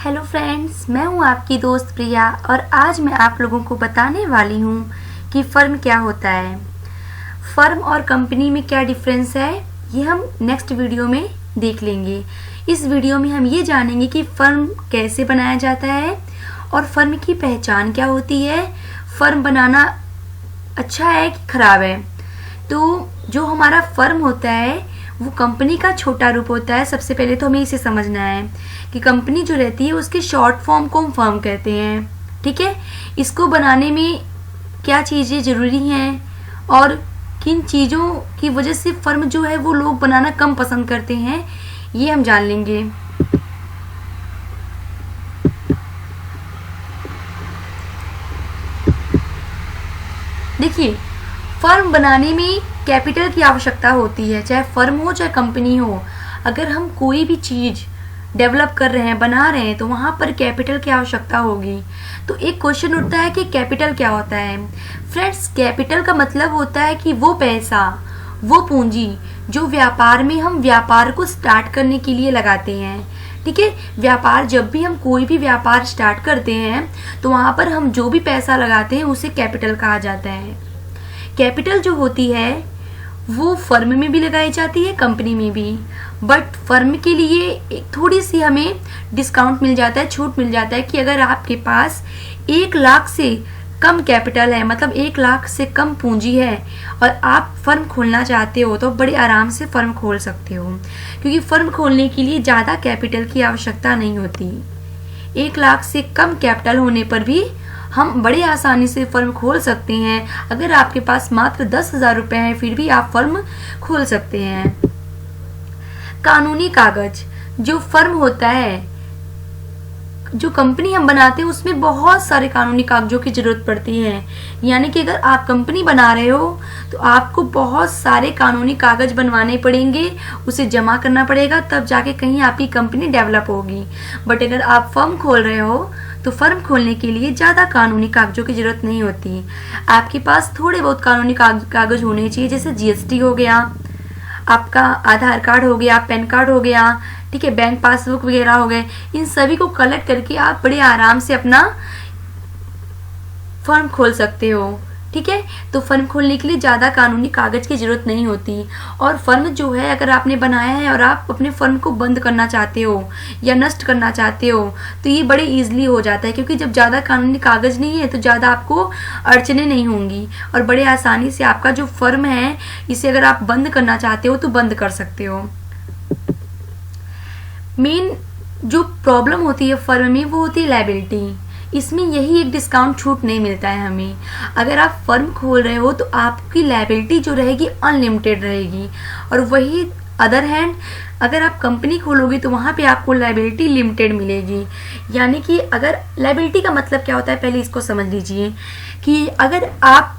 Hello friends, मैं हूं आपकी दोस्त प्रिया और आज मैं आप लोगों को बताने वाली हूं कि फ़र्म क्या होता है। फ़र्म और कंपनी में क्या डिफरेंस है, ये हम नेक्स्ट वीडियो में देख लेंगे। इस वीडियो में हम ये जानेंगे कि फ़र्म कैसे बनाया जाता है और फ़र्म की पहचान क्या होती है, फ़र्म बनाना अच्छा है कि ख़राब है। तो जो हमारा फ़र्म होता है वो कंपनी का छोटा रूप होता है। सबसे पहले तो हमें इसे समझना है कि कंपनी जो रहती है उसके शॉर्ट फॉर्म को हम फर्म कहते हैं। ठीक है, इसको बनाने में क्या चीज़ें ज़रूरी हैं और किन चीज़ों की वजह से फर्म जो है वो लोग बनाना कम पसंद करते हैं, ये हम जान लेंगे। देखिए, फर्म बनाने में कैपिटल की आवश्यकता होती है, चाहे फर्म हो चाहे कंपनी हो। अगर हम कोई भी चीज़ डेवलप कर रहे हैं, बना रहे हैं, तो वहाँ पर कैपिटल की आवश्यकता होगी। तो एक क्वेश्चन उठता है कि कैपिटल क्या होता है। फ्रेंड्स, कैपिटल का मतलब होता है कि वो पैसा, वो पूंजी जो व्यापार में हम व्यापार को स्टार्ट करने के लिए लगाते हैं। ठीक है, व्यापार जब भी हम कोई भी व्यापार स्टार्ट करते हैं तो वहाँ पर हम जो भी पैसा लगाते हैं उसे कैपिटल कहा जाता है। कैपिटल जो होती है वो फर्म में भी लगाई जाती है, कंपनी में भी, बट फर्म के लिए एक थोड़ी सी हमें डिस्काउंट मिल जाता है, छूट मिल जाता है कि अगर आपके पास 1 लाख से कम कैपिटल है, मतलब 1 लाख से कम पूंजी है और आप फर्म खोलना चाहते हो तो बड़े आराम से फर्म खोल सकते हो, क्योंकि फर्म खोलने के लिए ज़्यादा कैपिटल की आवश्यकता नहीं होती। 1 लाख से कम कैपिटल होने पर भी हम बड़े आसानी से फर्म खोल सकते हैं। अगर आपके पास मात्र 10,000 रुपये हैं फिर भी आप फर्म खोल सकते हैं। कानूनी कागज, जो फर्म होता है, जो कंपनी हम बनाते हैं उसमें बहुत सारे कानूनी कागजों की जरूरत पड़ती है। यानी कि अगर आप कंपनी बना रहे हो तो आपको बहुत सारे कानूनी कागज बनवाने पड़ेंगे, उसे जमा करना पड़ेगा, तब जाके कहीं आपकी कंपनी डेवलप होगी। बट अगर आप फर्म खोल रहे हो तो फर्म खोलने के लिए ज़्यादा कानूनी कागजों की ज़रूरत नहीं होती। आपके पास थोड़े बहुत कानूनी कागज होने चाहिए, जैसे जीएसटी हो गया, आपका आधार कार्ड हो गया, पैन कार्ड हो गया, ठीक है, बैंक पासबुक वगैरह हो गए। इन सभी को कलेक्ट करके आप बड़े आराम से अपना फर्म खोल सकते हो। ठीक है, तो फर्म खोलने के लिए ज़्यादा कानूनी कागज की ज़रूरत नहीं होती। और फर्म जो है अगर आपने बनाया है और आप अपने फर्म को बंद करना चाहते हो या नष्ट करना चाहते हो तो ये बड़े ईजिली हो जाता है, क्योंकि जब ज़्यादा कानूनी कागज नहीं है तो ज़्यादा आपको अड़चने नहीं होंगी और बड़े आसानी से आपका जो फर्म है इसे अगर आप बंद करना चाहते हो तो बंद कर सकते हो। मेन जो प्रॉब्लम होती है फर्म में वो होती है लायबिलिटी। इसमें यही एक डिस्काउंट छूट नहीं मिलता है हमें। अगर आप फर्म खोल रहे हो तो आपकी लायबिलिटी जो रहेगी अनलिमिटेड रहेगी, और वही अदर हैंड अगर आप कंपनी खोलोगे तो वहाँ पे आपको लायबिलिटी लिमिटेड मिलेगी। यानी कि अगर लायबिलिटी का मतलब क्या होता है, पहले इसको समझ लीजिए कि अगर आप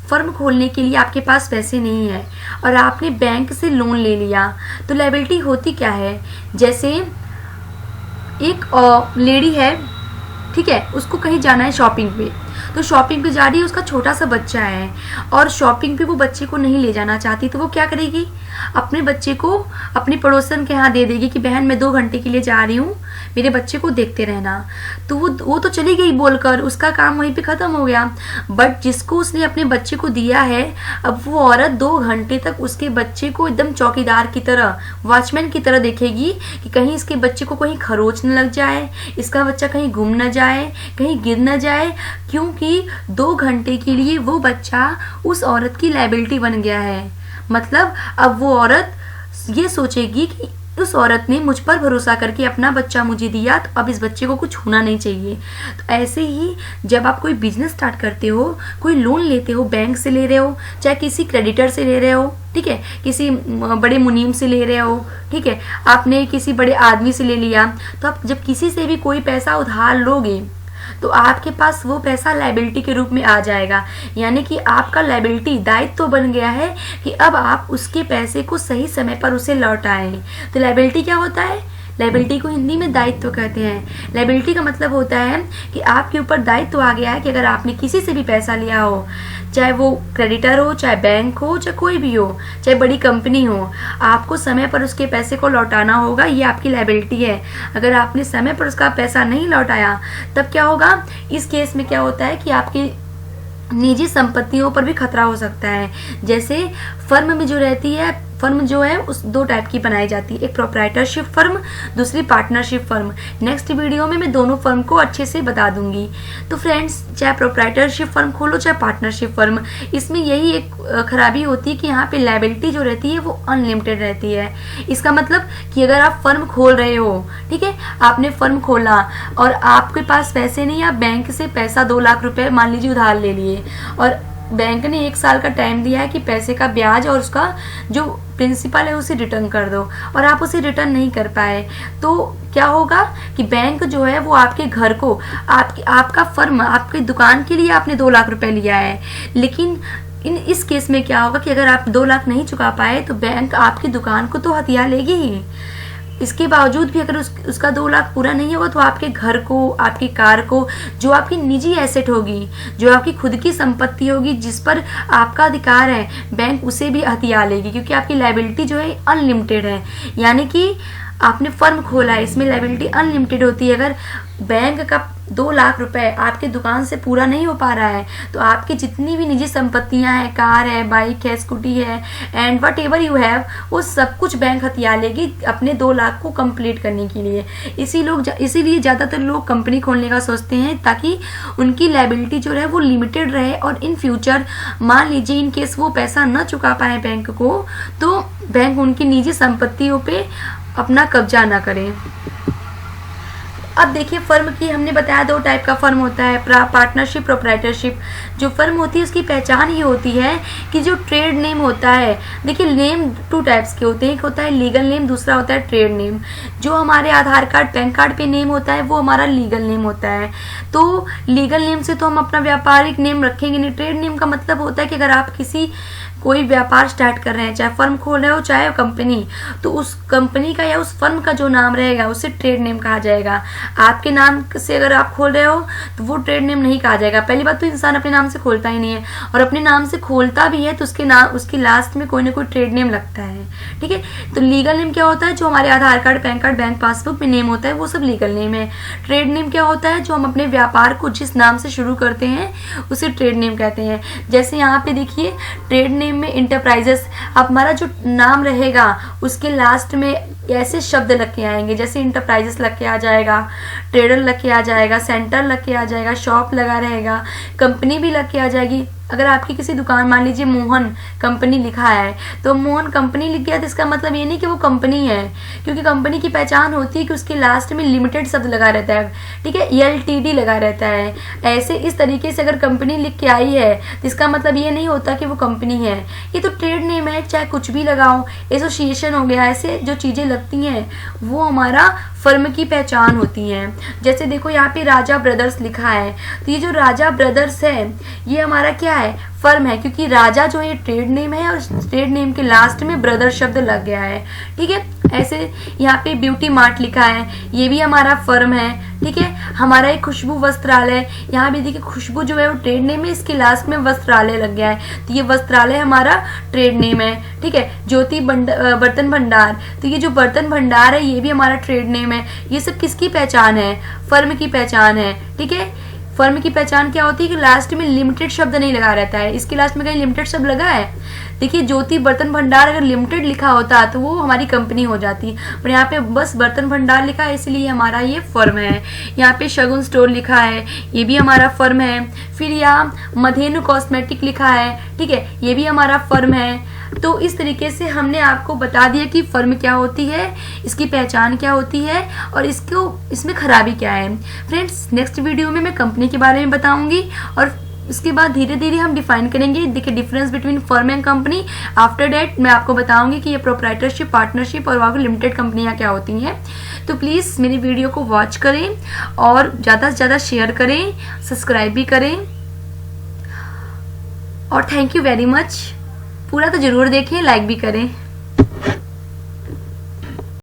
फर्म खोलने के लिए आपके पास पैसे नहीं है और आपने बैंक से लोन ले लिया तो लायबिलिटी होती क्या है। जैसे एक लेडी है, ठीक है, उसको कहीं जाना है शॉपिंग पे, तो शॉपिंग पे जा रही है, उसका छोटा सा बच्चा है और शॉपिंग पे वो बच्चे को नहीं ले जाना चाहती, तो वो क्या करेगी, अपने बच्चे को अपनी पड़ोसन के यहाँ दे देगी कि बहन मैं 2 घंटे के लिए जा रही हूँ, मेरे बच्चे को देखते रहना। तो वो तो चली गई बोलकर, उसका काम वहीं पे ख़त्म हो गया। बट जिसको उसने अपने बच्चे को दिया है, अब वो औरत 2 घंटे तक उसके बच्चे को एकदम चौकीदार की तरह, वॉचमैन की तरह देखेगी कि कहीं इसके बच्चे को कहीं खरोच न लग जाए, इसका बच्चा कहीं गुम न जाए, कहीं गिर न जाए, क्योंकि 2 घंटे के लिए वो बच्चा उस औरत की लायबिलिटी बन गया है। मतलब अब वो औरत ये सोचेगी कि उस औरत ने मुझ पर भरोसा करके अपना बच्चा मुझे दिया, तो अब इस बच्चे को कुछ होना नहीं चाहिए। तो ऐसे ही जब आप कोई बिजनेस स्टार्ट करते हो, कोई लोन लेते हो, बैंक से ले रहे हो, चाहे किसी क्रेडिटर से ले रहे हो, ठीक है, किसी बड़े मुनीम से ले रहे हो, ठीक है, आपने किसी बड़े आदमी से ले लिया, तो आप जब किसी से भी कोई पैसा उधार लोगे तो आपके पास वो पैसा लायबिलिटी के रूप में आ जाएगा। यानी कि आपका लायबिलिटी दायित्व तो बन गया है कि अब आप उसके पैसे को सही समय पर उसे लौटाएं। तो लायबिलिटी क्या होता है, लायबिलिटी को हिंदी में दायित्व कहते हैं। लायबिलिटी का मतलब होता है कि आपके ऊपर दायित्व आ गया है कि अगर आपने किसी से भी पैसा लिया हो, चाहे वो क्रेडिटर हो, चाहे बैंक हो, चाहे कोई भी हो, चाहे बड़ी कंपनी हो, आपको समय पर उसके पैसे को लौटाना होगा। ये आपकी लायबिलिटी है। अगर आपने समय पर उसका पैसा नहीं लौटाया तब क्या होगा? इस केस में क्या होता है कि आपकी निजी संपत्तियों पर भी खतरा हो सकता है। जैसे फर्म में जो रहती है, फर्म जो है उस 2 टाइप की बनाई जाती है, एक प्रोप्राइटरशिप फर्म, दूसरी पार्टनरशिप फर्म। नेक्स्ट वीडियो में मैं दोनों फर्म को अच्छे से बता दूंगी। तो फ्रेंड्स, चाहे प्रोप्राइटरशिप फर्म खोलो चाहे पार्टनरशिप फर्म, इसमें यही एक खराबी होती है कि यहाँ पे लायबिलिटी जो रहती है वो अनलिमिटेड रहती है। इसका मतलब कि अगर आप फर्म खोल रहे हो, ठीक है, आपने फर्म खोला और आपके पास पैसे नहीं, आप बैंक से पैसा 2 लाख रुपए मान लीजिए उधार ले लिए और बैंक ने 1 साल का टाइम दिया है कि पैसे का ब्याज और उसका जो प्रिंसिपल है उसे रिटर्न कर दो, और आप उसे रिटर्न नहीं कर पाए, तो क्या होगा कि बैंक जो है वो आपके घर को, आपका फर्म, आपकी दुकान के लिए आपने 2 लाख रुपए लिया है, लेकिन इस केस में क्या होगा कि अगर आप 2 लाख नहीं चुका पाए तो बैंक आपकी दुकान को तो हथिया लेगी ही। इसके बावजूद भी अगर उसका 2 लाख पूरा नहीं होगा तो आपके घर को, आपकी कार को, जो आपकी निजी एसेट होगी, जो आपकी खुद की संपत्ति होगी, जिस पर आपका अधिकार है, बैंक उसे भी हथिया लेगी, क्योंकि आपकी लायबिलिटी जो है अनलिमिटेड है। यानी कि आपने फर्म खोला है, इसमें लायबिलिटी अनलिमिटेड होती है। अगर बैंक का 2 लाख रुपए आपके दुकान से पूरा नहीं हो पा रहा है तो आपकी जितनी भी निजी संपत्तियां हैं, कार है, बाइक है, स्कूटी है, and what ever you have, वो सब कुछ बैंक हथिया लेगी अपने 2 लाख को कंप्लीट करने के लिए। इसीलिए ज़्यादातर लोग कंपनी खोलने का सोचते हैं ताकि उनकी लायबिलिटी जो है वो लिमिटेड रहे, और इन फ्यूचर मान लीजिए इन केस वो पैसा न चुका पाए बैंक को, तो बैंक उनकी निजी संपत्तियों पे अपना कब्जा ना करे। अब देखिए, फर्म की हमने बताया 2 टाइप का फर्म होता है, पार्टनरशिप, प्रोप्राइटरशिप। जो फर्म होती है उसकी पहचान ये होती है कि जो ट्रेड नेम होता है, देखिए नेम 2 टाइप्स के होते हैं, एक होता है लीगल नेम, दूसरा होता है ट्रेड नेम। जो हमारे आधार कार्ड, पैन कार्ड पे नेम होता है वो हमारा लीगल नेम होता है। तो लीगल नेम से तो हम अपना व्यापारिक नेम रखेंगे नहीं। ट्रेड नेम का मतलब होता है कि अगर आप कोई व्यापार स्टार्ट कर रहे हैं, चाहे फर्म खोल रहे हो चाहे कंपनी, तो उस कंपनी का या उस फर्म का जो नाम रहेगा उसे ट्रेड नेम कहा जाएगा। आपके नाम से अगर आप खोल रहे हो तो वो ट्रेड नेम नहीं कहा जाएगा। पहली बात तो इंसान अपने नाम से खोलता ही नहीं है, और अपने नाम से खोलता भी है तो उसके लास्ट में कोई ना कोई ट्रेड नेम लगता है, ठीक है। तो लीगल नेम क्या होता है? जो हमारे Aadhaar card, PAN card, bank passbook में नेम होता है वो सब लीगल नेम है। ट्रेड नेम क्या होता है? जो हम अपने व्यापार को जिस नाम से शुरू करते हैं उसे ट्रेड नेम कहते हैं। जैसे यहाँ पे देखिए, ट्रेड नेम में इंटरप्राइजेस, अब हमारा जो नाम रहेगा उसके लास्ट में ऐसे शब्द लग के आएंगे, जैसे इंटरप्राइजेस लग के आ जाएगा, ट्रेडर लग के आ जाएगा, सेंटर लग के आ जाएगा, शॉप लगा रहेगा, कंपनी भी लग के आ जाएगी। अगर आपकी किसी दुकान, मान लीजिए मोहन कंपनी लिखा है, तो मोहन कंपनी लिख गया तो इसका मतलब ये नहीं कि वो कंपनी है, क्योंकि कंपनी की पहचान होती है कि उसके लास्ट में लिमिटेड शब्द लगा रहता है, ठीक है, LTD लगा रहता है। ऐसे इस तरीके से अगर कंपनी लिख के आई है तो इसका मतलब ये नहीं होता कि वो कंपनी है। ये तो ट्रेड नेम है, चाहे कुछ भी लगाओ, एसोसिएशन हो गया, ऐसे जो चीज़ें लगती हैं वो हमारा फर्म की पहचान होती हैं। जैसे देखो यहाँ पे राजा ब्रदर्स लिखा है, तो ये जो राजा ब्रदर्स है ये हमारा क्या है? फर्म है, क्योंकि राजा जो है ट्रेड नेम है और ट्रेड नेम के लास्ट में ब्रदर शब्द लग गया है, ठीक है। ऐसे यहाँ पे ब्यूटी मार्ट लिखा है, ये भी हमारा फर्म है, ठीक है। हमारा एक खुशबू वस्त्रालय, यहाँ भी देखिए खुशबू जो है वो ट्रेड नेम है, इसके लास्ट में वस्त्रालय लग गया है, तो ये वस्त्रालय हमारा ट्रेड नेम है, ठीक है। ज्योति बर्तन भंडार, तो ये जो बर्तन भंडार है ये भी हमारा ट्रेड नेम है। ये सब किसकी पहचान है? फर्म की पहचान है, ठीक है। फर्म की पहचान क्या होती है कि लास्ट में लिमिटेड शब्द नहीं लगा रहता है। इसके लास्ट में कहीं लिमिटेड शब्द लगा है? देखिए, ज्योति बर्तन भंडार अगर लिमिटेड लिखा होता तो वो हमारी कंपनी हो जाती, पर यहाँ पे बस बर्तन भंडार लिखा है इसलिए हमारा ये फर्म है। यहाँ पे शगुन स्टोर लिखा है, ये भी हमारा फर्म है। फिर यहाँ मधेनु कॉस्मेटिक लिखा है, ठीक है, ये भी हमारा फर्म है। तो इस तरीके से हमने आपको बता दिया कि फर्म क्या होती है, इसकी पहचान क्या होती है और इसमें खराबी क्या है। फ्रेंड्स, नेक्स्ट वीडियो में मैं कंपनी के बारे में बताऊंगी और उसके बाद धीरे धीरे हम डिफाइन करेंगे, देखिए difference between firm and company. After that मैं आपको बताऊंगी कि ये प्रोप्राइटरशिप, पार्टनरशिप और वहाँ लिमिटेड कंपनियाँ क्या होती हैं। तो प्लीज़ मेरी वीडियो को वॉच करें और ज़्यादा से ज़्यादा शेयर करें, सब्सक्राइब भी करें, और थैंक यू वेरी मच। पूरा तो ज़रूर देखें, लाइक भी करें।